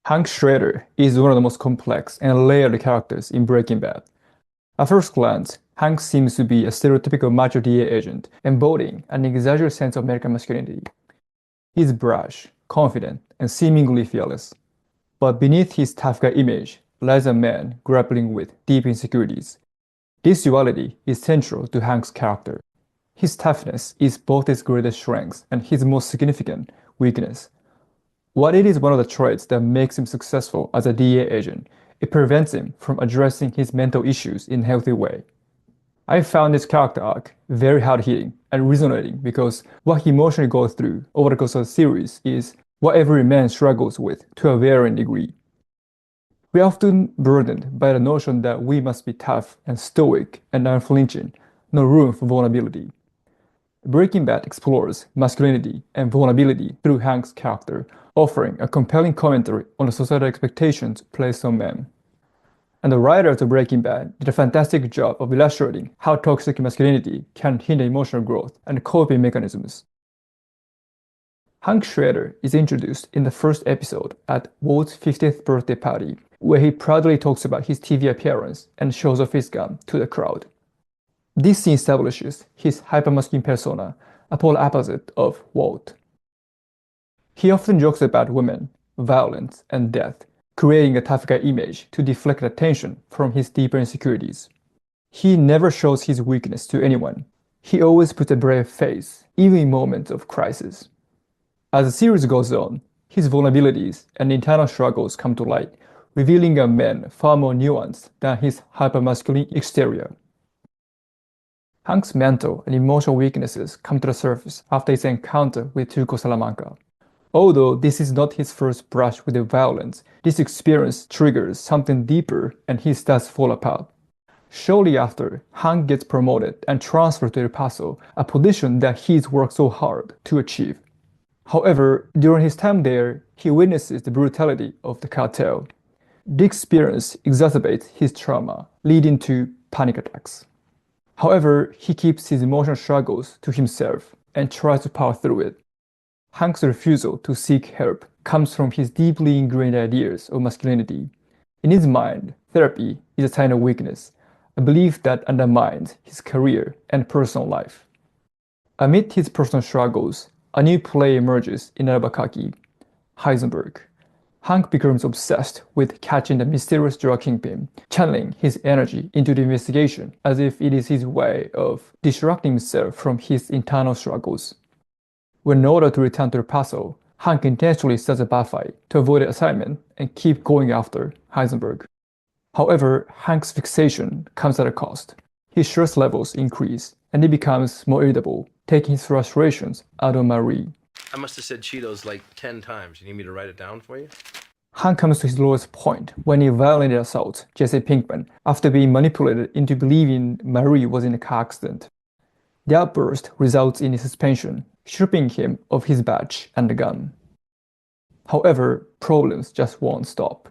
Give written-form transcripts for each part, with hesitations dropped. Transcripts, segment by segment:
Hank Schrader is one of the most complex and layered characters in Breaking Bad. At first glance, Hank seems to be a stereotypical macho DA agent, embodying an exaggerated sense of American masculinity. He's brash, confident, and seemingly fearless. But beneath his tough guy image lies a man grappling with deep insecurities. This duality is central to Hank's character. His toughness is both his greatest strength and his most significant weakness. While it is one of the traits that makes him successful as a DEA agent, it prevents him from addressing his mental issues in a healthy way. I found this character arc very hard-hitting and resonating because what he emotionally goes through over the course of the series is what every man struggles with to a varying degree. We are often burdened by the notion that we must be tough and stoic and unflinching, no room for vulnerability. Breaking Bad explores masculinity and vulnerability through Hank's character, offering a compelling commentary on the societal expectations placed on men. And the writers of Breaking Bad did a fantastic job of illustrating how toxic masculinity can hinder emotional growth and coping mechanisms. Hank Schrader is introduced in the first episode at Walt's 50th birthday party, where he proudly talks about his TV appearance and shows off his gun to the crowd. This scene establishes his hypermasculine persona, a polar opposite of Walt. He often jokes about women, violence, and death, creating a tough guy image to deflect attention from his deeper insecurities. He never shows his weakness to anyone. He always puts a brave face, even in moments of crisis. As the series goes on, his vulnerabilities and internal struggles come to light, revealing a man far more nuanced than his hypermasculine exterior. Hank's mental and emotional weaknesses come to the surface after his encounter with Tuco Salamanca. Although this is not his first brush with the violence, this experience triggers something deeper and he starts to fall apart. Shortly after, Hank gets promoted and transferred to El Paso, a position that he's worked so hard to achieve. However, during his time there, he witnesses the brutality of the cartel. The experience exacerbates his trauma, leading to panic attacks. However, he keeps his emotional struggles to himself and tries to power through it. Hank's refusal to seek help comes from his deeply ingrained ideas of masculinity. In his mind, therapy is a sign of weakness, a belief that undermines his career and personal life. Amid his personal struggles, a new player emerges in Albuquerque, Heisenberg. Hank becomes obsessed with catching the mysterious drug kingpin, channeling his energy into the investigation as if it is his way of distracting himself from his internal struggles. When in order to return to El Paso, Hank intentionally starts a bar fight to avoid the assignment and keep going after Heisenberg. However, Hank's fixation comes at a cost. His stress levels increase and he becomes more irritable, taking his frustrations out on Marie. I must have said Cheetos like 10 times. You need me to write it down for you? Hank comes to his lowest point when he violently assaults Jesse Pinkman after being manipulated into believing Marie was in a car accident. The outburst results in his suspension, stripping him of his badge and the gun. However, problems just won't stop.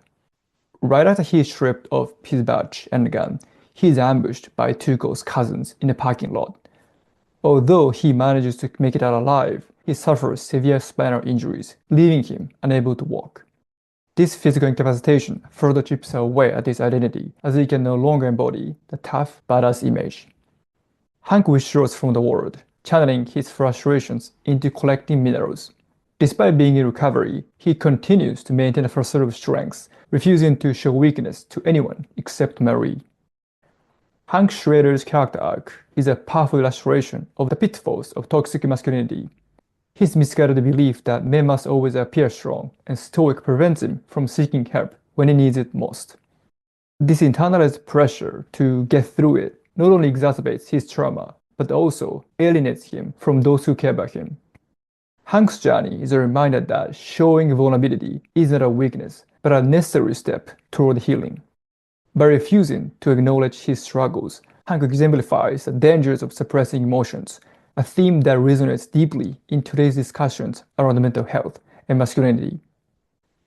Right after he is stripped of his badge and the gun, he is ambushed by Tuco's cousins in a parking lot. Although he manages to make it out alive, he suffers severe spinal injuries, leaving him unable to walk. This physical incapacitation further chips away at his identity, as he can no longer embody the tough, badass image. Hank withdraws from the world, channeling his frustrations into collecting minerals. Despite being in recovery, he continues to maintain a facade of strength, refusing to show weakness to anyone except Marie. Hank Schrader's character arc is a powerful illustration of the pitfalls of toxic masculinity. His misguided belief that men must always appear strong and stoic prevents him from seeking help when he needs it most. This internalized pressure to get through it not only exacerbates his trauma, but also alienates him from those who care about him. Hank's journey is a reminder that showing vulnerability is not a weakness, but a necessary step toward healing. By refusing to acknowledge his struggles, Hank exemplifies the dangers of suppressing emotions, a theme that resonates deeply in today's discussions around mental health and masculinity.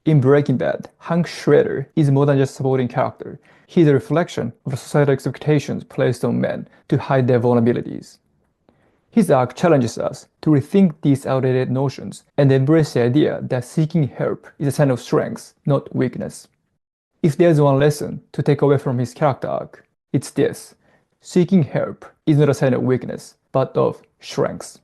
In Breaking Bad, Hank Schrader is more than just a supporting character. He is a reflection of the societal expectations placed on men to hide their vulnerabilities. His arc challenges us to rethink these outdated notions and embrace the idea that seeking help is a sign of strength, not weakness. If there's one lesson to take away from his character arc, it's this: seeking help is not a sign of weakness, but of strength.